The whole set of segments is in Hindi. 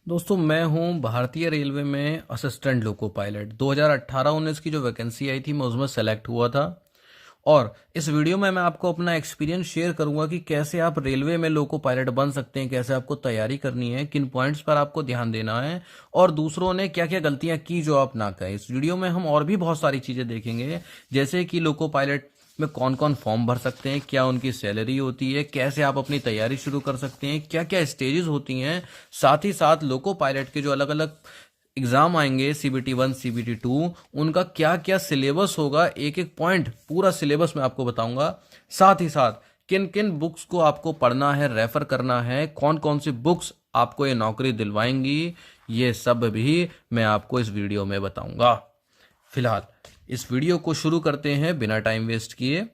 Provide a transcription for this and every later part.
दोस्तों मैं हूं भारतीय रेलवे में असिस्टेंट लोको पायलट 2018-19 की जो वैकेंसी आई थी मैं उसमें सेलेक्ट हुआ था। और इस वीडियो में मैं आपको अपना एक्सपीरियंस शेयर करूंगा कि कैसे आप रेलवे में लोको पायलट बन सकते हैं, कैसे आपको तैयारी करनी है, किन पॉइंट्स पर आपको ध्यान देना है और दूसरों ने क्या क्या गलतियां की जो आप ना करें। इस वीडियो में हम और भी बहुत सारी चीजें देखेंगे, जैसे कि लोको पायलट में कौन कौन फॉर्म भर सकते हैं, क्या उनकी सैलरी होती है, कैसे आप अपनी तैयारी शुरू कर सकते हैं, क्या क्या स्टेजेस होती हैं। साथ ही साथ लोको पायलट के जो अलग अलग एग्जाम आएंगे, CBT 1 CBT 2, उनका क्या क्या सिलेबस होगा, एक एक पॉइंट पूरा सिलेबस मैं आपको बताऊंगा। साथ ही साथ किन किन बुक्स को आपको पढ़ना है, रेफर करना है, कौन कौन सी बुक्स आपको ये नौकरी दिलवाएंगी, ये सब भी मैं आपको इस वीडियो में बताऊंगा। फिलहाल इस वीडियो को शुरू करते हैं बिना टाइम वेस्ट किए।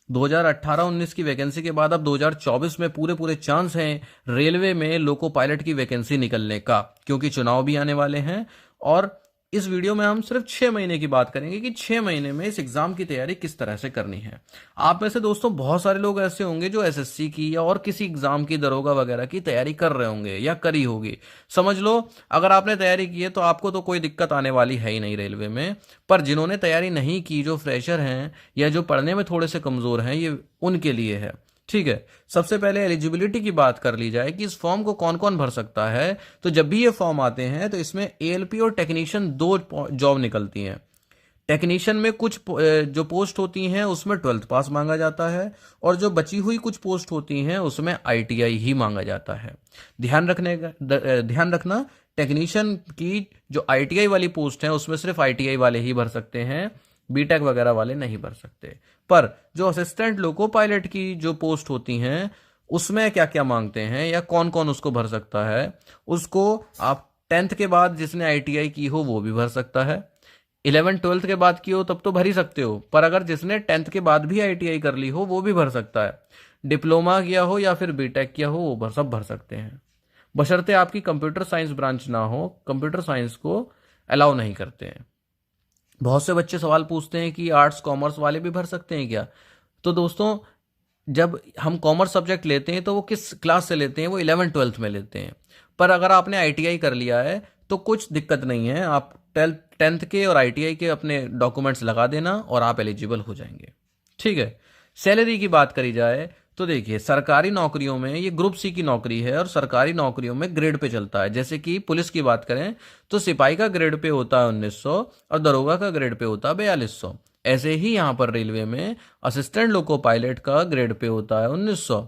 2018-19 की वैकेंसी के बाद अब 2024 में पूरे पूरे चांस हैं रेलवे में लोको पायलट की वैकेंसी निकलने का, क्योंकि चुनाव भी आने वाले हैं। और इस वीडियो में हम सिर्फ 6 महीने की बात करेंगे कि 6 महीने में इस एग्जाम की तैयारी किस तरह से करनी है। आप में से दोस्तों बहुत सारे लोग ऐसे होंगे जो SSC की या और किसी एग्जाम की, दरोगा वगैरह की तैयारी कर रहे होंगे या करी होगी। समझ लो अगर आपने तैयारी की है तो आपको तो कोई दिक्कत आने वाली है ही नहीं रेलवे में। पर जिन्होंने तैयारी नहीं की, जो फ्रेशर हैं या जो पढ़ने में थोड़े से कमजोर हैं, ये उनके लिए है। ठीक है, सबसे पहले एलिजिबिलिटी की बात कर ली जाए कि इस फॉर्म को कौन कौन भर सकता है। तो जब भी ये फॉर्म आते हैं तो इसमें ALP और टेक्नीशियन दो जॉब निकलती हैं। टेक्नीशियन में कुछ जो पोस्ट होती हैं उसमें 12th पास मांगा जाता है, और जो बची हुई कुछ पोस्ट होती हैं उसमें ITI ही मांगा जाता है। ध्यान रखना, टेक्नीशियन की जो ITI वाली पोस्ट है उसमें सिर्फ ITI वाले ही भर सकते हैं, बीटेक वगैरह वाले नहीं भर सकते। पर जो असिस्टेंट लोको पायलट की जो पोस्ट होती हैं उसमें क्या क्या मांगते हैं या कौन कौन उसको भर सकता है, उसको आप 10th के बाद जिसने ITI की हो वो भी भर सकता है। 11th 12th के बाद की हो तब तो भर ही सकते हो, पर अगर जिसने 10th के बाद भी ITI कर ली हो वो भी भर सकता है। डिप्लोमा किया हो या फिर बीटेक किया हो वो सब भर सकते हैं, बशर्ते आपकी कंप्यूटर साइंस ब्रांच ना हो। कंप्यूटर साइंस को अलाउ नहीं करते हैं। बहुत से बच्चे सवाल पूछते हैं कि आर्ट्स कॉमर्स वाले भी भर सकते हैं क्या। तो दोस्तों जब हम कॉमर्स सब्जेक्ट लेते हैं तो वो किस क्लास से लेते हैं, वो 11th 12th में लेते हैं। पर अगर आपने ITI कर लिया है तो कुछ दिक्कत नहीं है, आप 10th के और ITI के अपने डॉक्यूमेंट्स लगा देना और आप एलिजिबल हो जाएंगे। ठीक है, सैलरी की बात करी जाए तो देखिए, सरकारी नौकरियों में ये ग्रुप C की नौकरी है और सरकारी नौकरियों में ग्रेड पे चलता है। जैसे कि पुलिस की बात करें तो सिपाही का ग्रेड पे होता है 1900 और दरोगा का ग्रेड पे होता है 4200। ऐसे ही यहाँ पर रेलवे में असिस्टेंट लोको पायलट का ग्रेड पे होता है 1900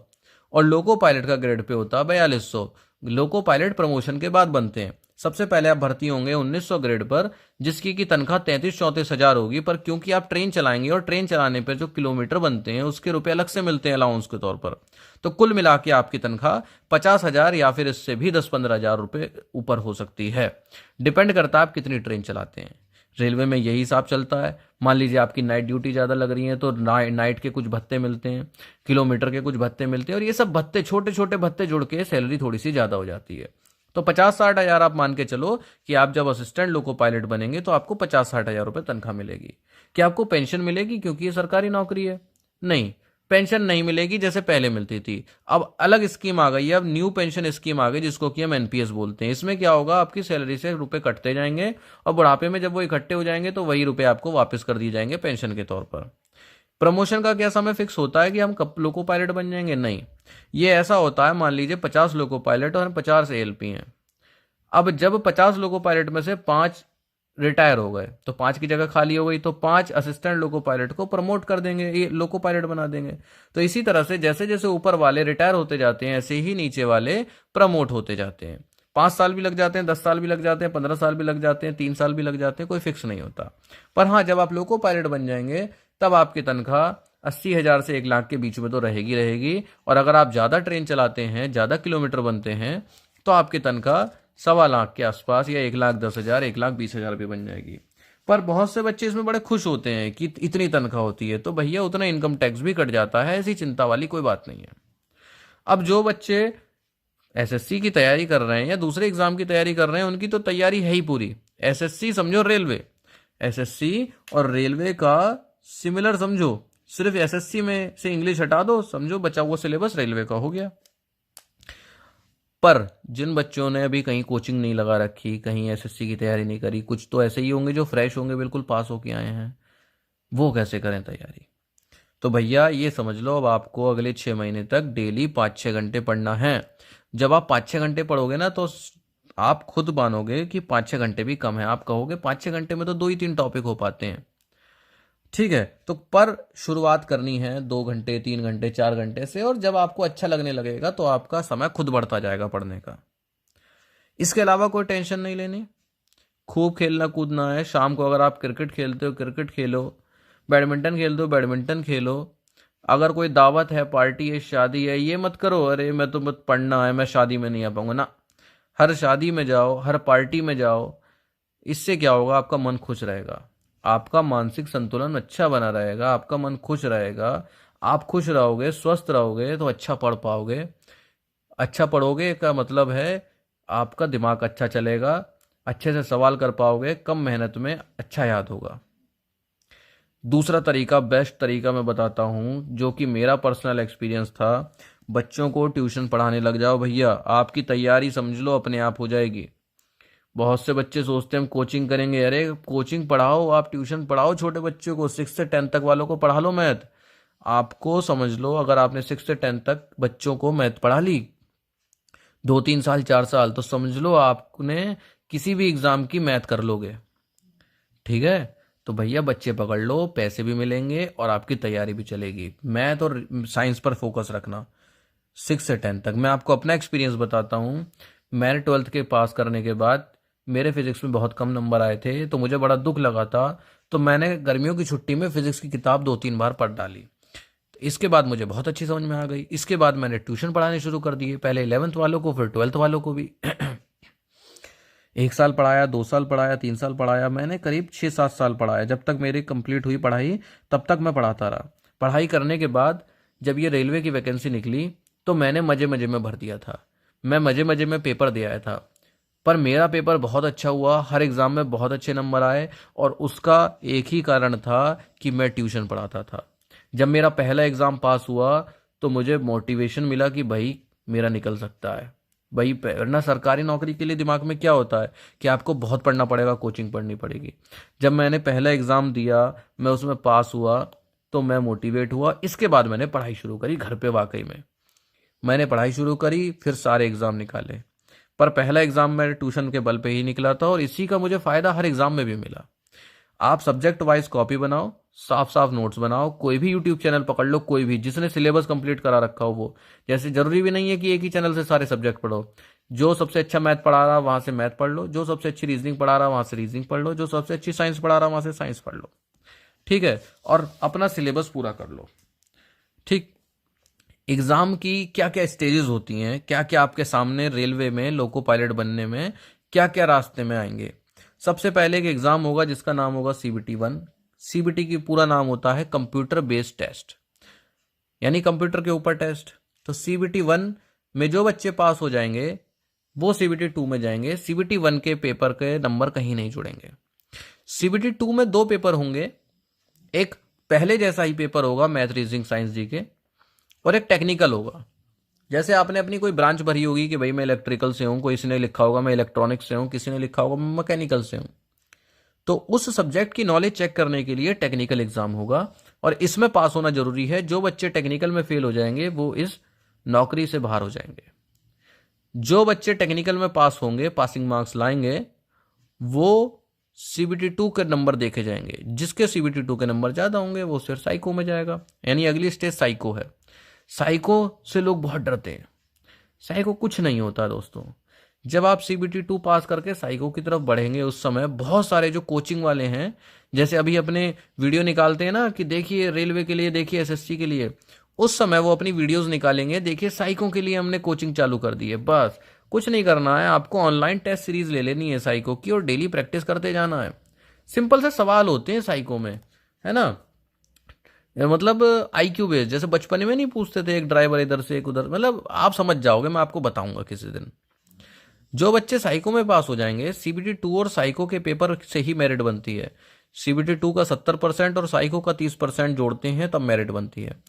और लोको पायलट का ग्रेड पे होता है 4200। लोको पायलट प्रमोशन के बाद बनते हैं। सबसे पहले आप भर्ती होंगे 1900 ग्रेड पर, जिसकी की तनख्वाह 33-34 हजार होगी। पर क्योंकि आप ट्रेन चलाएंगे और ट्रेन चलाने पर जो किलोमीटर बनते हैं उसके रुपए अलग से मिलते हैं अलाउंस के तौर पर, तो कुल मिला के आपकी तनख्वाह 50,000 या फिर इससे भी 10-15 हजार रुपए ऊपर हो सकती है। डिपेंड करता है आप कितनी ट्रेन चलाते हैं। रेलवे में यही हिसाब चलता है। मान लीजिए आपकी नाइट ड्यूटी ज़्यादा लग रही है तो नाइट के कुछ भत्ते मिलते हैं, किलोमीटर के कुछ भत्ते मिलते हैं, और ये सब भत्ते छोटे छोटे भत्ते जुड़ के सैलरी थोड़ी सी ज़्यादा हो जाती है। तो 50-60 हजार आप मान के चलो कि आप जब असिस्टेंट लोको पायलट बनेंगे तो आपको 50-60 हजार रुपये तनख्वाह मिलेगी। क्या आपको पेंशन मिलेगी क्योंकि ये सरकारी नौकरी है? नहीं, पेंशन नहीं मिलेगी जैसे पहले मिलती थी। अब अलग स्कीम आ गई है, अब न्यू पेंशन स्कीम आ गई जिसको कि हम NPS बोलते हैं। इसमें क्या होगा, आपकी सैलरी से रुपए कटते जाएंगे और बुढ़ापे में जब वो इकट्ठे हो जाएंगे तो वही रुपए आपको वापस कर दिए जाएंगे पेंशन के तौर पर। प्रमोशन का क्या समय फिक्स होता है कि हम कब लोको पायलट बन जाएंगे? नहीं, ये ऐसा होता है, मान लीजिए 50 लोको पायलट और 50 ALP हैं। अब जब 50 लोको पायलट में से 5 रिटायर हो गए तो 5 की जगह खाली हो गई, तो 5 असिस्टेंट लोको पायलट को प्रमोट कर देंगे, ये लोको पायलट बना देंगे। तो इसी तरह से जैसे जैसे ऊपर वाले रिटायर होते जाते हैं ऐसे ही नीचे वाले प्रमोट होते जाते हैं। 5 साल भी लग जाते हैं, 10 साल भी लग जाते हैं, 15 साल भी लग जाते हैं, 3 साल भी लग जाते हैं, कोई फिक्स नहीं होता। पर हाँ, जब आप लोको पायलट बन जाएंगे तब आपकी तनख्वाह 80,000 से 1 लाख के बीच में तो रहेगी रहेगी। और अगर आप ज़्यादा ट्रेन चलाते हैं, ज़्यादा किलोमीटर बनते हैं, तो आपकी तनख्वाह 1.25 लाख के आसपास या 1,10,000 1,20,000 भी बन जाएगी। पर बहुत से बच्चे इसमें बड़े खुश होते हैं कि इतनी तनख्वाह होती है, तो भैया उतना इनकम टैक्स भी कट जाता है, ऐसी चिंता वाली कोई बात नहीं है। अब जो बच्चे SSC की तैयारी कर रहे हैं या दूसरे एग्जाम की तैयारी कर रहे हैं उनकी तो तैयारी है ही पूरी। SSC समझो रेलवे, SSC और रेलवे का सिमिलर समझो, सिर्फ SSC में से इंग्लिश हटा दो, समझो बचा हुआ सिलेबस रेलवे का हो गया। पर जिन बच्चों ने अभी कहीं कोचिंग नहीं लगा रखी, कहीं एसएससी की तैयारी नहीं करी, कुछ तो ऐसे ही होंगे जो फ्रेश होंगे, बिल्कुल पास होके आए हैं, वो कैसे करें तैयारी? तो भैया ये समझ लो, अब आपको अगले 6 महीने तक डेली 5-6 घंटे पढ़ना है। जब आप 5-6 घंटे पढ़ोगे ना, तो आप खुद मानोगे कि 5-6 घंटे भी कम है। आप कहोगे 5-6 घंटे में तो 2 ही 3 टॉपिक हो पाते हैं। ठीक है, तो पर शुरुआत करनी है 2 घंटे, 3 घंटे, 4 घंटे से, और जब आपको अच्छा लगने लगेगा तो आपका समय खुद बढ़ता जाएगा पढ़ने का। इसके अलावा कोई टेंशन नहीं लेनी। खूब खेलना कूदना है। शाम को अगर आप क्रिकेट खेलते हो, क्रिकेट खेलो। बैडमिंटन खेलते हो, बैडमिंटन खेलो। अगर कोई दावत है, पार्टी है, शादी है, ये मत करो अरे मैं तो मत पढ़ना है, मैं शादी में नहीं आ पाऊंगा ना। हर शादी में जाओ, हर पार्टी में जाओ। इससे क्या होगा? आपका मन खुश रहेगा, आपका मानसिक संतुलन अच्छा बना रहेगा, आपका मन खुश रहेगा। आप खुश रहोगे, स्वस्थ रहोगे, तो अच्छा पढ़ पाओगे। अच्छा पढ़ोगे का मतलब है आपका दिमाग अच्छा चलेगा, अच्छे से सवाल कर पाओगे, कम मेहनत में अच्छा याद होगा। दूसरा तरीका, बेस्ट तरीका मैं बताता हूँ, जो कि मेरा पर्सनल एक्सपीरियंस था। बच्चों को ट्यूशन पढ़ाने लग जाओ भैया, आपकी तैयारी समझ लो अपने आप हो जाएगी। बहुत से बच्चे सोचते हैं हम कोचिंग करेंगे। अरे कोचिंग पढ़ाओ, आप ट्यूशन पढ़ाओ छोटे बच्चों को, 6 से 10 तक वालों को पढ़ा लो मैथ। आपको समझ लो, अगर आपने 6 से 10 तक बच्चों को मैथ पढ़ा ली 2-3 साल 4 साल, तो समझ लो आपने किसी भी एग्जाम की मैथ कर लोगे। ठीक है, तो भैया बच्चे पकड़ लो, पैसे भी मिलेंगे और आपकी तैयारी भी चलेगी। मैथ और साइंस पर फोकस रखना 6 से 10 तक। मैं आपको अपना एक्सपीरियंस बताता हूँ। मैंने 12th के पास करने के बाद मेरे फिजिक्स में बहुत कम नंबर आए थे, तो मुझे बड़ा दुख लगा था। तो मैंने गर्मियों की छुट्टी में फिजिक्स की किताब 2-3 बार पढ़ डाली। तो इसके बाद मुझे बहुत अच्छी समझ में आ गई। इसके बाद मैंने ट्यूशन पढ़ाने शुरू कर दिए, पहले 11th वालों को, फिर 12th वालों को भी। 1 साल पढ़ाया, 2 साल पढ़ाया, 3 साल पढ़ाया, मैंने करीब 6-7 साल पढ़ाया। जब तक मेरी कंप्लीट हुई पढ़ाई, तब तक मैं पढ़ाता रहा। पढ़ाई करने के बाद जब ये रेलवे की वैकेंसी निकली, तो मैंने मजे मजे में भर दिया था। मैं मजे मजे में पेपर दे आया था। पर मेरा पेपर बहुत अच्छा हुआ, हर एग्जाम में बहुत अच्छे नंबर आए, और उसका एक ही कारण था कि मैं ट्यूशन पढ़ाता था। जब मेरा पहला एग्जाम पास हुआ, तो मुझे मोटिवेशन मिला कि भाई मेरा निकल सकता है। भाई वरना सरकारी नौकरी के लिए दिमाग में क्या होता है कि आपको बहुत पढ़ना पड़ेगा, कोचिंग पढ़नी पड़ेगी। जब मैंने पहला एग्जाम दिया, मैं उसमें पास हुआ, तो मैं मोटिवेट हुआ। इसके बाद मैंने पढ़ाई शुरू करी घर पे। वाकई में मैंने पढ़ाई शुरू करी, फिर सारे एग्जाम निकाले। पर पहला एग्जाम मेरे ट्यूशन के बल पे ही निकला था, और इसी का मुझे फायदा हर एग्जाम में भी मिला। आप सब्जेक्ट वाइज कॉपी बनाओ, साफ साफ नोट्स बनाओ। कोई भी यूट्यूब चैनल पकड़ लो, कोई भी जिसने सिलेबस कंप्लीट करा रखा हो वो। जैसे जरूरी भी नहीं है कि एक ही चैनल से सारे सब्जेक्ट पढ़ो। जो सबसे अच्छा मैथ पढ़ा रहा वहां से मैथ पढ़ लो, जो सबसे अच्छी रीजनिंग पढ़ा रहा वहां से रीजनिंग पढ़ लो, जो सबसे अच्छी साइंस पढ़ा रहा वहां से साइंस पढ़ लो। ठीक है, और अपना सिलेबस पूरा कर लो। ठीक। एग्जाम की क्या क्या स्टेजेस होती हैं, क्या क्या आपके सामने रेलवे में लोको पायलट बनने में क्या क्या रास्ते में आएंगे। सबसे पहले एक एग्जाम होगा जिसका नाम होगा CBT 1। CBT की पूरा नाम होता है कंप्यूटर बेस्ड टेस्ट, यानी कंप्यूटर के ऊपर टेस्ट। तो CBT 1 में जो बच्चे पास हो जाएंगे वो CBT 2 में जाएंगे। CBT 1 के पेपर के नंबर कहीं नहीं जुड़ेंगे। CBT 2 में 2 पेपर होंगे। एक पहले जैसा ही पेपर होगा मैथ, रीजनिंग, साइंस, जीके, और एक टेक्निकल होगा। जैसे आपने अपनी कोई ब्रांच भरी होगी कि भाई मैं इलेक्ट्रिकल से हूं, किसी ने लिखा होगा मैं इलेक्ट्रॉनिक्स से हूं, किसी ने लिखा होगा मैं मैकेनिकल से हूं। तो उस सब्जेक्ट की नॉलेज चेक करने के लिए टेक्निकल एग्जाम होगा, और इसमें पास होना जरूरी है। जो बच्चे टेक्निकल में फेल हो जाएंगे वो इस नौकरी से बाहर हो जाएंगे। जो बच्चे टेक्निकल में पास होंगे, पासिंग मार्क्स लाएंगे, वो CBT 2 के नंबर देखे जाएंगे। जिसके CBT 2 के नंबर ज्यादा होंगे वो फिर साइको में जाएगा, यानी अगली स्टेज साइको है। साइको से लोग बहुत डरते हैं। साइको कुछ नहीं होता दोस्तों। जब आप CBT 2 पास करके साइको की तरफ बढ़ेंगे, उस समय बहुत सारे जो कोचिंग वाले हैं, जैसे अभी अपने वीडियो निकालते हैं ना कि देखिए रेलवे के लिए, देखिए SSC के लिए, उस समय वो अपनी वीडियोस निकालेंगे, देखिए साइको के लिए हमने कोचिंग चालू कर दी है। बस कुछ नहीं करना है, आपको ऑनलाइन टेस्ट सीरीज ले लेनी है साइको की, और डेली प्रैक्टिस करते जाना है। सिंपल से सवाल होते हैं साइको में, है ना। मतलब IQ बेस्ड, जैसे बचपन में नहीं पूछते थे एक ड्राइवर इधर से एक उधर, मतलब आप समझ जाओगे, मैं आपको बताऊंगा किसी दिन। जो बच्चे साइको में पास हो जाएंगे, CBT 2 और साइको के पेपर से ही मेरिट बनती है। CBT 2 का 70% और साइको का 30% जोड़ते हैं तब मेरिट बनती है।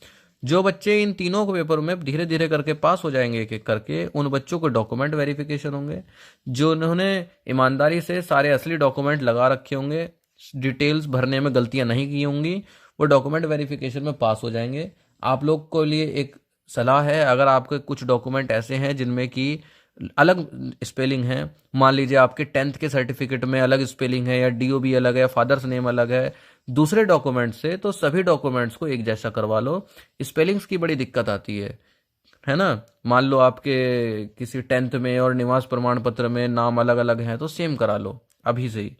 जो बच्चे इन तीनों के पेपर में धीरे धीरे करके पास हो जाएंगे एक एक करके, उन बच्चों को डॉक्यूमेंट वेरिफिकेशन होंगे। जो उन्होंने ईमानदारी से सारे असली डॉक्यूमेंट लगा रखे होंगे, डिटेल्स भरने में गलतियां नहीं की होंगी, वो डॉक्यूमेंट वेरिफिकेशन में पास हो जाएंगे। आप लोग को लिए एक सलाह है, अगर आपके कुछ डॉक्यूमेंट ऐसे हैं जिनमें कि अलग स्पेलिंग है, मान लीजिए आपके 10th के सर्टिफिकेट में अलग स्पेलिंग है, या डीओबी अलग है, फादर्स नेम अलग है दूसरे डॉक्यूमेंट से, तो सभी डॉक्यूमेंट्स को एक जैसा करवा लो। स्पेलिंग्स की बड़ी दिक्कत आती है ना। मान लो आपके किसी 10th में और निवास प्रमाण पत्र में नाम अलग अलग हैं, तो सेम करा लो अभी से ही।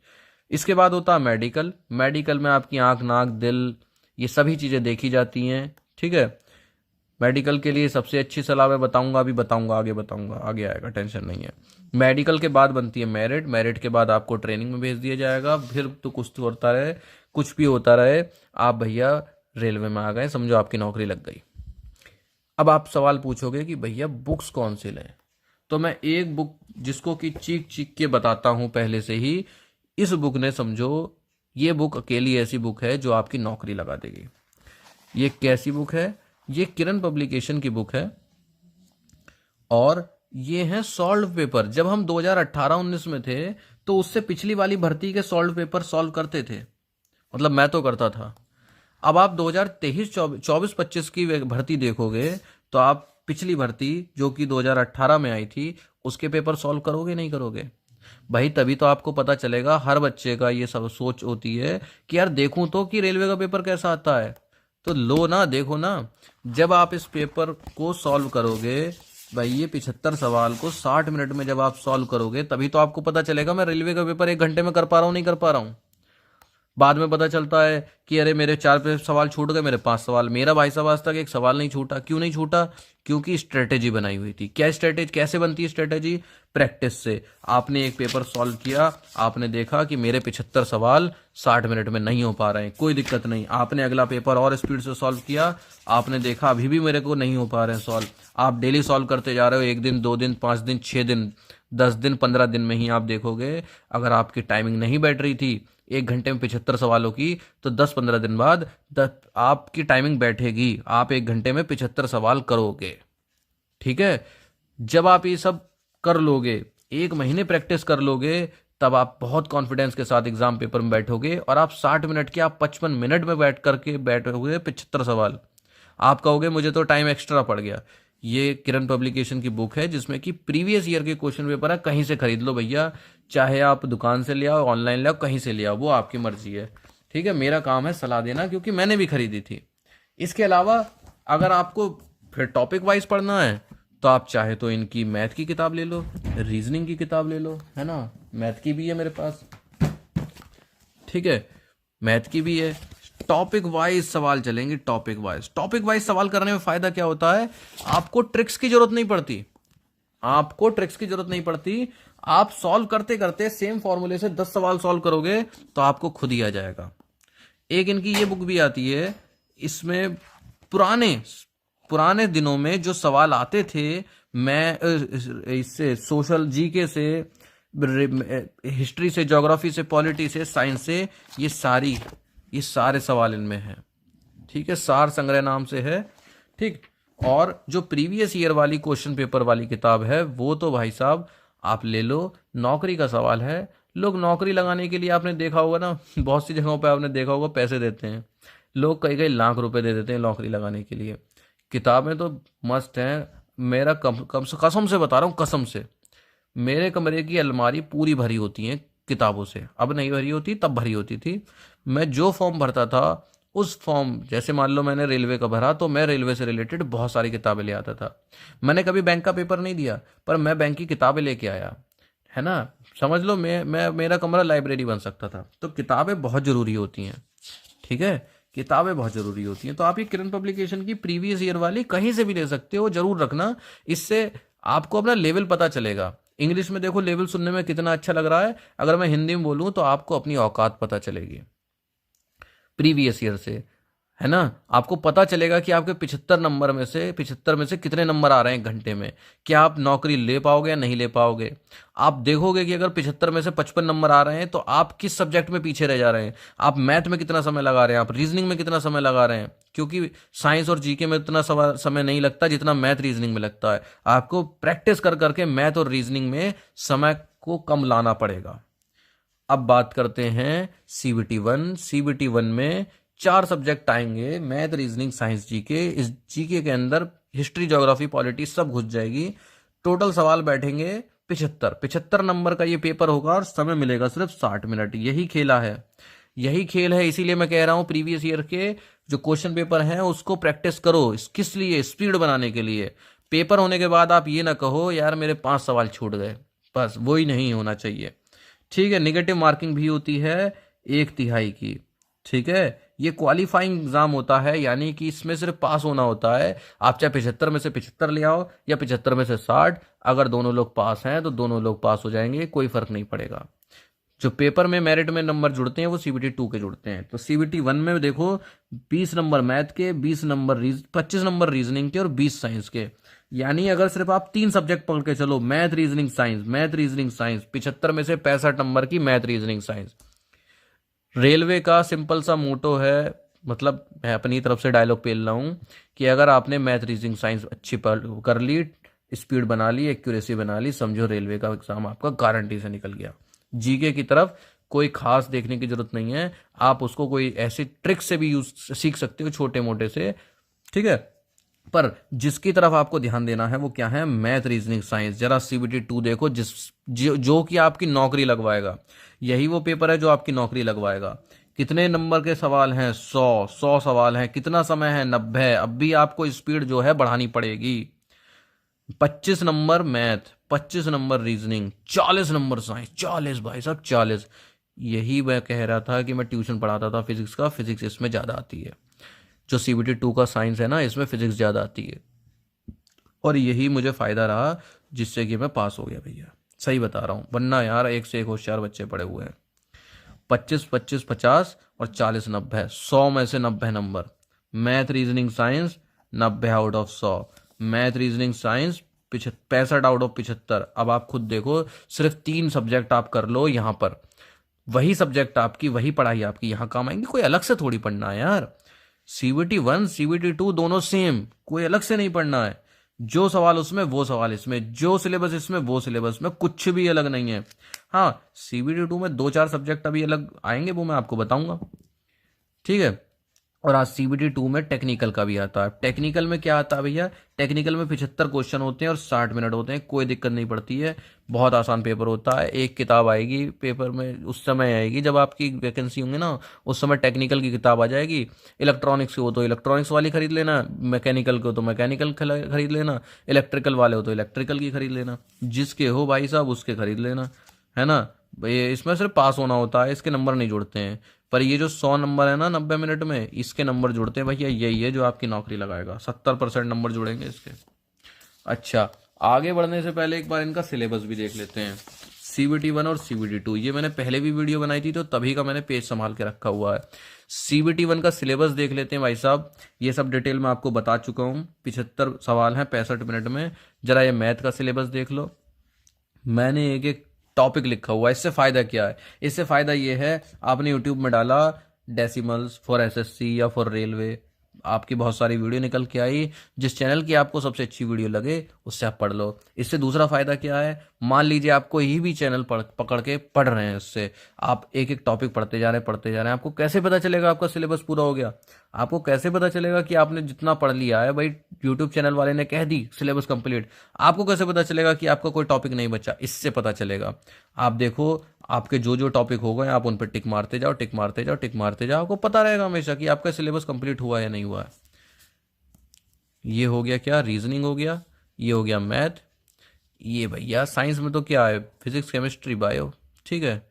इसके बाद होता है मेडिकल। मेडिकल में आपकी आंख, नाक, दिल, ये सभी चीज़ें देखी जाती हैं। ठीक है, मेडिकल के लिए सबसे अच्छी सलाह मैं बताऊंगा, अभी बताऊंगा, आगे बताऊंगा, आगे आएगा, टेंशन नहीं है। मेडिकल के बाद बनती है मेरिट। मेरिट के बाद आपको ट्रेनिंग में भेज दिया जाएगा। फिर तो कुछ तो होता रहे, कुछ भी होता रहे, आप भैया रेलवे में आ गए, समझो आपकी नौकरी लग गई। अब आप सवाल पूछोगे कि भैया बुक्स कौन से लें, तो मैं एक बुक जिसको कि चीख चीख के बताता हूं पहले से ही, इस बुक ने समझो, ये बुक अकेली ऐसी बुक है जो आपकी नौकरी लगा देगी। ये कैसी बुक है? ये किरण पब्लिकेशन की बुक है, और ये है सॉल्व पेपर। जब हम 2018-19 में थे तो उससे पिछली वाली भर्ती के सॉल्व पेपर सॉल्व करते थे, मतलब मैं तो करता था। अब आप 2023-24-25 की भर्ती देखोगे तो आप पिछली भर्ती जो कि 2018 में आई थी उसके पेपर सॉल्व करोगे नहीं करोगे? भाई तभी तो आपको पता चलेगा। हर बच्चे का ये सब सोच होती है कि यार देखूं तो कि रेलवे का पेपर कैसा आता है, तो लो ना, देखो ना। जब आप इस पेपर को सॉल्व करोगे भाई, ये 75 सवाल को 60 मिनट में जब आप सॉल्व करोगे, तभी तो आपको पता चलेगा मैं रेलवे का पेपर 1 घंटे में कर पा रहा हूं नहीं कर पा रहा हूं। बाद में पता चलता है कि अरे मेरे 4 सवाल छूट गए, मेरे 5 सवाल। मेरा भाई साहब आज तक एक सवाल नहीं छूटा। क्यों नहीं छूटा? क्योंकि स्ट्रेटेजी बनाई हुई थी। क्या स्ट्रेटेजी? कैसे बनती है स्ट्रेटेजी? प्रैक्टिस से। आपने एक पेपर सॉल्व किया, आपने देखा कि मेरे 75 सवाल 60 मिनट में नहीं हो पा रहे हैं, कोई दिक्कत नहीं, आपने अगला पेपर और स्पीड से सॉल्व किया, आपने देखा अभी भी मेरे को नहीं हो पा रहे हैं सॉल्व। आप डेली सॉल्व करते जा रहे हो, 1 दिन, 2 दिन, 5 दिन, 6 दिन, 10 दिन, 15 दिन में ही आप देखोगे अगर आपकी टाइमिंग नहीं बैठ रही थी 1 घंटे में 75 सवालों की, तो 10-15 दिन बाद आपकी टाइमिंग बैठेगी, आप 1 घंटे में 75 सवाल करोगे। ठीक है, जब आप ये सब कर लोगे, 1 महीने प्रैक्टिस कर लोगे, तब आप बहुत कॉन्फिडेंस के साथ एग्जाम पेपर में बैठोगे, और आप 60 मिनट के आप 55 मिनट में बैठोगे 75 सवाल। आप कहोगे मुझे तो टाइम एक्स्ट्रा पड़ गया। ये किरण पब्लिकेशन की बुक है जिसमें कि प्रीवियस ईयर के क्वेश्चन पेपर है, कहीं से खरीद लो भैया, चाहे आप दुकान से ले आओ, ऑनलाइन ले आओ, कहीं से ले आओ, वो आपकी मर्जी है। ठीक है, मेरा काम है सलाह देना, क्योंकि मैंने भी खरीदी थी। इसके अलावा अगर आपको फिर टॉपिक वाइज पढ़ना है तो आप चाहे तो इनकी मैथ की किताब ले लो, रीजनिंग की किताब ले लो, है ना, मैथ की भी है मेरे पास। ठीक है, मैथ की भी है। टॉपिक वाइज सवाल चलेंगे, टॉपिक वाइज सवाल करने में फायदा क्या होता है? आपको ट्रिक्स की जरूरत नहीं पड़ती, आपको ट्रिक्स की जरूरत नहीं पड़ती। आप सॉल्व करते करते सेम फॉर्मूले से 10 सवाल सॉल्व करोगे तो आपको खुद ही आ जाएगा। एक इनकी ये बुक भी आती है, इसमें पुराने पुराने दिनों में जो सवाल आते थे, मैं इससे सोशल जीके से, हिस्ट्री से, ज्योग्राफी से, पॉलिटी से, साइंस से, ये सारे सवाल इनमें हैं। ठीक है, सार संग्रह नाम से है। ठीक, और जो प्रीवियस ईयर वाली क्वेश्चन पेपर वाली किताब है वो तो भाई साहब आप ले लो। नौकरी का सवाल है, लोग नौकरी लगाने के लिए, आपने देखा होगा ना, बहुत सी जगहों पे आपने देखा होगा पैसे देते हैं लोग, कई कई लाख रुपए दे देते हैं नौकरी लगाने के लिए। किताबें तो मस्त हैं। मेरा कसम से बता रहा हूँ, कसम से, मेरे कमरे की अलमारी पूरी भरी होती है किताबों से। अब नहीं भरी होती, तब भरी होती थी। मैं जो फॉर्म भरता था, उस फॉर्म, जैसे मान लो मैंने रेलवे का भरा, तो मैं रेलवे से रिलेटेड बहुत सारी किताबें ले आता था। मैंने कभी बैंक का पेपर नहीं दिया, पर मैं बैंक की किताबें लेके आया, है ना। समझ लो मैं मेरा कमरा लाइब्रेरी बन सकता था। तो किताबें बहुत जरूरी होती हैं। ठीक है, किताबें बहुत जरूरी होती हैं। तो आप ये किरण पब्लिकेशन की प्रीवियस ईयर वाली कहीं से भी ले सकते हो, जरूर रखना। इससे आपको अपना लेवल पता चलेगा। इंग्लिश में देखो लेवल सुनने में कितना अच्छा लग रहा है, अगर मैं हिंदी में बोलूं तो आपको अपनी औकात पता चलेगी प्रीवियस ईयर से, है ना। आपको पता चलेगा कि आपके 75 में से कितने नंबर आ रहे हैं घंटे में, क्या आप नौकरी ले पाओगे या नहीं ले पाओगे। आप देखोगे कि अगर 75 में से 55 नंबर आ रहे हैं तो आप किस सब्जेक्ट में पीछे रह जा रहे हैं, आप मैथ में कितना समय लगा रहे हैं, आप रीजनिंग में कितना समय लगा रहे हैं, क्योंकि साइंस और जीके में उतना समय नहीं लगता जितना मैथ रीजनिंग में लगता है। आपको प्रैक्टिस कर करके मैथ और रीजनिंग में समय को कम लाना पड़ेगा। अब बात करते हैं CBT 1। CBT 1 में 4 सब्जेक्ट आएंगे, मैथ रीजनिंग साइंस जीके। इस जीके के अंदर हिस्ट्री ज्योग्राफी पॉलिटी सब घुस जाएगी। टोटल सवाल बैठेंगे 75 नंबर का ये पेपर होगा और समय मिलेगा सिर्फ 60 मिनट। यही खेल है, इसीलिए मैं कह रहा हूं प्रीवियस ईयर के जो क्वेश्चन पेपर हैं उसको प्रैक्टिस करो। किस लिए? स्पीड बनाने के लिए। पेपर होने के बाद आप ये ना कहो यार मेरे 5 सवाल छूट गए, बस वही नहीं होना चाहिए। ठीक है, निगेटिव मार्किंग भी होती है 1/3 की। ठीक है, ये क्वालिफाइंग एग्जाम होता है, यानी कि इसमें सिर्फ पास होना होता है। आप चाहे 75 में से 75 ले आओ या 75 में से 60, अगर दोनों लोग पास हैं तो दोनों लोग पास हो जाएंगे, कोई फर्क नहीं पड़ेगा। जो पेपर में मेरिट में नंबर जुड़ते हैं वो CBT 2 के जुड़ते हैं। तो CBT 1 में देखो 20 नंबर मैथ के, 25 नंबर रीजनिंग के और 20 साइंस के। यानी अगर सिर्फ आप 3 सब्जेक्ट पकड़ के चलो, मैथ रीजनिंग साइंस, 75 में से 65 नंबर की मैथ रीजनिंग साइंस। रेलवे का सिंपल सा मोटो है, मतलब मैं अपनी तरफ से डायलॉग पेल रहा हूं कि अगर आपने मैथ रीजनिंग साइंस अच्छी कर ली, स्पीड बना ली, एक्यूरेसी बना ली, समझो रेलवे का एग्जाम आपका गारंटी से निकल गया। जीके की तरफ कोई खास देखने की जरूरत नहीं है, आप उसको कोई ऐसी ट्रिक से भी यूज सीख सकते हो, छोटे मोटे से। ठीक है, पर जिसकी तरफ आपको ध्यान देना है वो क्या है? Math reasoning science. जरा CBT 2 देखो, जो कि आपकी नौकरी लगवाएगा। यही वो पेपर है जो आपकी नौकरी लगवाएगा। कितने नंबर के सवाल हैं? 100 सवाल हैं। कितना समय है? 90। अब भी आपको स्पीड जो है बढ़ानी पड़ेगी। 25 number math, 25 number reasoning, 40 number science. 40 भाई साहब, 40। यही मैं कह रहा था कि मैं ट्यूशन पढ़ाता था फिजिक्स का, फिजिक्स इसमें ज्यादा आती है। जो CBT 2 का साइंस है ना, इसमें फिजिक्स ज्यादा आती है, और यही मुझे फायदा रहा जिससे कि मैं पास हो गया भैया। सही बता रहा हूं, वरना यार एक से एक होशियार बच्चे पड़े हुए हैं। 25 25 50 और 40 90, 100 में से 90 number. Math reasoning science 90 out of 100। Math reasoning science 65 out of 75। अब आप खुद देखो, सिर्फ 3 सब्जेक्ट आप कर लो यहां पर, वही सब्जेक्ट आपकी, वही पढ़ाई आपकी यहां काम आएंगी। कोई अलग से थोड़ी पढ़ना है यार। CBT 1 CBT 2 दोनों सेम, कोई अलग से नहीं पढ़ना है। जो सवाल उसमें वो सवाल इसमें, जो सिलेबस इसमें वो सिलेबस में, कुछ भी अलग नहीं है। हाँ, CBT 2 में 2-4 सब्जेक्ट अभी अलग आएंगे, वो मैं आपको बताऊंगा। ठीक है, और आज CBT 2 में टेक्निकल का भी आता है। टेक्निकल में क्या आता है भैया? टेक्निकल में 75 क्वेश्चन होते हैं और 60 मिनट होते हैं। कोई दिक्कत नहीं पड़ती है, बहुत आसान पेपर होता है। एक किताब आएगी पेपर में, उस समय आएगी जब आपकी वैकेंसी होंगी ना, उस समय टेक्निकल की किताब आ जाएगी। इलेक्ट्रॉनिक्स की हो तो इलेक्ट्रॉनिक्स वाली खरीद लेना, मैकेनिकल को तो मैकेनिकल खरीद लेना, इलेक्ट्रिकल वाले हो तो इलेक्ट्रिकल की खरीद लेना। जिसके हो भाई साहब उसके खरीद लेना, है ना। इसमें सिर्फ पास होना होता है, इसके नंबर नहीं जुड़ते हैं। पर ये जो 100 नंबर है ना 90 मिनट में, इसके नंबर जुड़ते हैं भैया। यही है जो आपकी नौकरी लगाएगा। 70% नंबर जुड़ेंगे इसके। अच्छा, आगे बढ़ने से पहले एक बार इनका सिलेबस भी देख लेते हैं। CBT 1 और CBT 2, ये मैंने पहले भी वीडियो बनाई थी तो तभी का मैंने पेज संभाल के रखा हुआ है। CBT 1 का सिलेबस देख लेते हैं भाई साहब। ये सब डिटेल में आपको बता चुका हूं। 75 सवाल हैं 65 मिनट में। जरा ये मैथ का सिलेबस देख लो। मैंने एक एक टॉपिक लिखा हुआ है। इससे फायदा क्या है? इससे फायदा ये है, आपने यूट्यूब में डाला डेसिमल्स फॉर SSC या फॉर रेलवे, आपकी बहुत सारी वीडियो निकल के आई। जिस चैनल की आपको सबसे अच्छी वीडियो लगे उससे आप पढ़ लो। इससे दूसरा फायदा क्या है? मान लीजिए आपको यही भी चैनल पकड़ के पढ़ रहे हैं, इससे आप एक एक टॉपिक पढ़ते जा रहे हैं। आपको कैसे पता चलेगा आपका सिलेबस पूरा हो गया? आपको कैसे पता चलेगा कि आपने जितना पढ़ लिया है? भाई यूट्यूब चैनल वाले ने कह दी सिलेबस कंप्लीट, आपको कैसे पता चलेगा कि आपका कोई टॉपिक नहीं बचा? इससे पता चलेगा। आप देखो, आपके जो जो टॉपिक हो गए आप उन पर टिक मारते जाओ, टिक मारते जाओ, टिक मारते जाओ। आपको पता रहेगा हमेशा कि आपका सिलेबस कंप्लीट हुआ या नहीं हुआ है। ये हो गया क्या? रीजनिंग हो गया, ये हो गया मैथ। ये भैया साइंस में तो क्या है? Physics chemistry bio. ठीक है,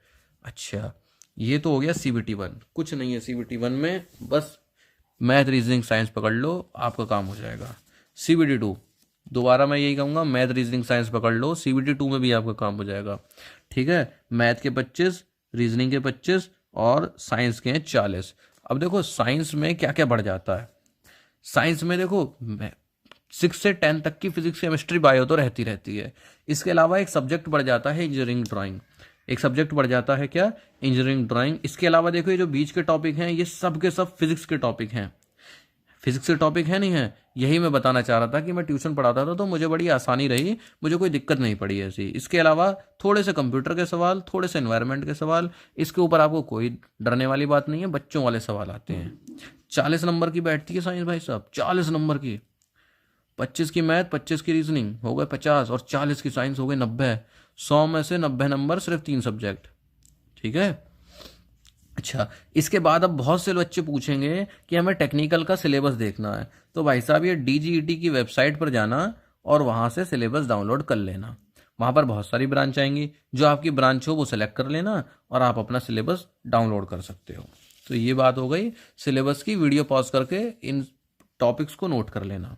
अच्छा ये तो हो गया CBT 1। कुछ नहीं है CBT 1 में, बस मैथ रीजनिंग साइंस पकड़ लो, आपका काम हो जाएगा। CBT 2, दोबारा मैं यही कहूंगा, मैथ रीजनिंग साइंस पकड़ लो, CBT 2 में भी आपका काम हो जाएगा। ठीक है, मैथ के 25, रीजनिंग के 25 और साइंस के 40। अब देखो साइंस में क्या क्या बढ़ जाता है। साइंस में देखो 6 से 10 तक की फिजिक्स केमिस्ट्री बायो तो रहती है। इसके अलावा एक सब्जेक्ट बढ़ जाता है इंजीनियरिंग ड्राइंग। एक सब्जेक्ट बढ़ जाता है क्या, इंजीनियरिंग ड्राइंग। इसके अलावा देखो ये जो बीच के टॉपिक हैं ये सब के सब फिजिक्स के टॉपिक हैं। फिजिक्स के टॉपिक है नहीं है, यही मैं बताना चाह रहा था कि मैं ट्यूशन पढ़ाता था तो मुझे बड़ी आसानी रही, मुझे कोई दिक्कत नहीं पड़ी ऐसी। इसके अलावा थोड़े से कंप्यूटर के सवाल, थोड़े से एनवायरनमेंट के सवाल, इसके ऊपर आपको कोई डरने वाली बात नहीं है, बच्चों वाले सवाल आते हैं। 40 नंबर की बैठती है साइंस भाई साहब, 40 नंबर की। 25 की मैथ, 25 की रीजनिंग हो गए 50, और 40 की साइंस हो गए 90। 100 में से 90 नंबर सिर्फ 3 सब्जेक्ट। ठीक है। अच्छा, इसके बाद अब बहुत से बच्चे पूछेंगे कि हमें टेक्निकल का सिलेबस देखना है, तो भाई साहब ये डीजीईटी की वेबसाइट पर जाना और वहां से सिलेबस डाउनलोड कर लेना। वहां पर बहुत सारी ब्रांच आएंगी, जो आपकी ब्रांच हो वो सिलेक्ट कर लेना और आप अपना सिलेबस डाउनलोड कर सकते हो। तो ये बात हो गई सिलेबस की। वीडियो पॉज करके इन टॉपिक्स को नोट कर लेना।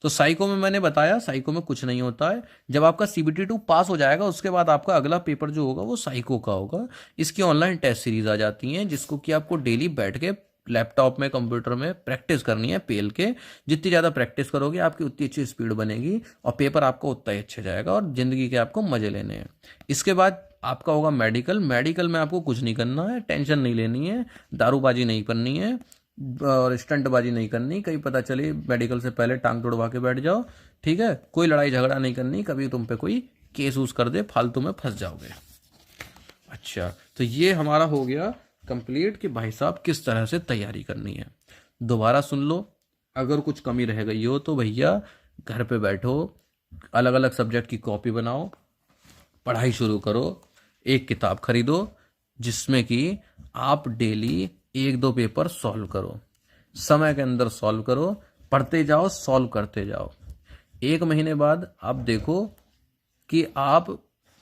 तो साइको में मैंने बताया, साइको में कुछ नहीं होता है। जब आपका CBT2 पास हो जाएगा उसके बाद आपका अगला पेपर जो होगा वो साइको का होगा। इसकी ऑनलाइन टेस्ट सीरीज आ जाती हैं जिसको कि आपको डेली बैठ के लैपटॉप में, कंप्यूटर में प्रैक्टिस करनी है पेल के। जितनी ज़्यादा प्रैक्टिस करोगे आपकी उतनी अच्छी स्पीड बनेगी और पेपर आपका उतना ही अच्छा जाएगा और ज़िंदगी के आपको मज़े लेने हैं। इसके बाद आपका होगा मेडिकल। मेडिकल में आपको कुछ नहीं करना है, टेंशन नहीं लेनी है, दारूबाजी नहीं करनी है और स्टंटबाजी नहीं करनी, कहीं पता चले मेडिकल से पहले टांग तोड़वा के बैठ जाओ। ठीक है। कोई लड़ाई झगड़ा नहीं करनी, कभी तुम पे कोई केस उस कर दे फालतू में फंस जाओगे। अच्छा, तो ये हमारा हो गया कंप्लीट कि भाई साहब किस तरह से तैयारी करनी है। दोबारा सुन लो, अगर कुछ कमी रह गई हो तो भैया घर पे बैठो, अलग अलग सब्जेक्ट की कॉपी बनाओ, पढ़ाई शुरू करो। एक किताब खरीदो जिसमें कि आप डेली 1-2 पेपर सॉल्व करो, समय के अंदर सॉल्व करो, पढ़ते जाओ, सॉल्व करते जाओ। 1 महीने बाद आप देखो कि आप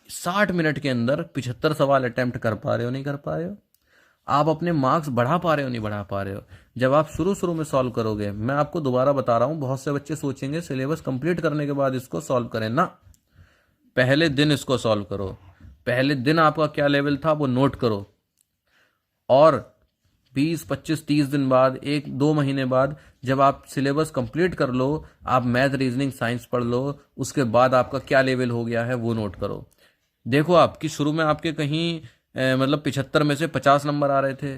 60 मिनट के अंदर 75 सवाल अटेम्प्ट कर पा रहे हो नहीं कर पा रहे हो, आप अपने मार्क्स बढ़ा पा रहे हो नहीं बढ़ा पा रहे हो। जब आप शुरू शुरू में सॉल्व करोगे, मैं आपको दोबारा बता रहा हूं, बहुत से बच्चे सोचेंगे सिलेबस कंप्लीट करने के बाद इसको सॉल्व करें ना, पहले दिन इसको सॉल्व करो। पहले दिन आपका क्या लेवल था वो नोट करो, और 20, 25, 30 दिन बाद, 1-2 महीने बाद जब आप सिलेबस कंप्लीट कर लो, आप मैथ, रीजनिंग, साइंस पढ़ लो, उसके बाद आपका क्या लेवल हो गया है वो नोट करो। देखो आपकी शुरू में आपके कहीं मतलब 75 में से 50 नंबर आ रहे थे,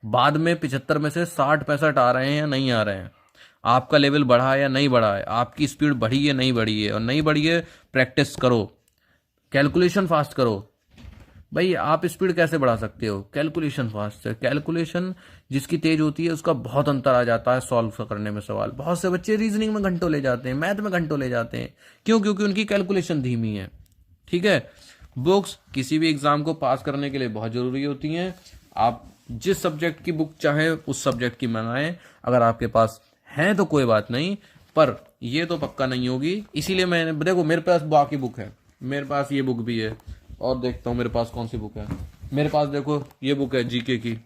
बाद में 75 में से 60-65 आ रहे हैं या नहीं आ रहे हैं। आपका लेवल बढ़ा है या नहीं बढ़ा है, आपकी स्पीड बढ़ी है नहीं बढ़ी है, और नहीं बढ़ी है प्रैक्टिस करो, कैलकुलेशन फास्ट करो। भाई आप स्पीड कैसे बढ़ा सकते हो, कैलकुलेशन फास्ट है। कैलकुलेशन जिसकी तेज होती है उसका बहुत अंतर आ जाता है सॉल्व करने में सवाल। बहुत से बच्चे रीजनिंग में घंटों ले जाते हैं, मैथ में घंटों ले जाते हैं, क्यों? क्योंकि उनकी कैलकुलेशन धीमी है। ठीक है। बुक्स किसी भी एग्जाम को पास करने के लिए बहुत जरूरी होती हैं। आप जिस सब्जेक्ट की बुक चाहें उस सब्जेक्ट की मंगाएं, अगर आपके पास है तो कोई बात नहीं, पर ये तो पक्का नहीं होगी। इसीलिए मैंने, देखो मेरे पास बाकी बुक है, मेरे पास ये बुक भी है, और देखता हूँ मेरे पास कौन सी बुक है। मेरे पास देखो ये बुक है जीके की,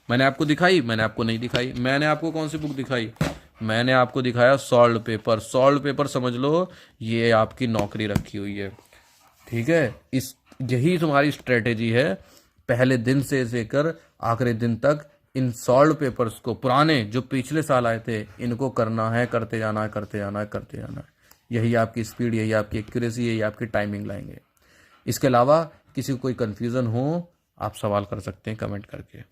मैंने आपको दिखाई, मैंने आपको नहीं दिखाई। मैंने आपको कौन सी बुक दिखाई, मैंने आपको दिखाया सॉल्व पेपर। सॉल्व पेपर समझ लो ये आपकी नौकरी रखी हुई है। ठीक है। इस यही तुम्हारी स्ट्रेटेजी है, पहले दिन से लेकर आखिरी दिन तक इन सॉल्व पेपर्स को, पुराने जो पिछले साल आए थे, इनको करना है, करते जाना है, करते जाना है, करते जाना है। यही आपकी स्पीड, यही आपकी एक्यूरेसी, यही आपकी टाइमिंग लाएंगे। इसके अलावा किसी को कोई कंफ्यूजन हो आप सवाल कर सकते हैं कमेंट करके।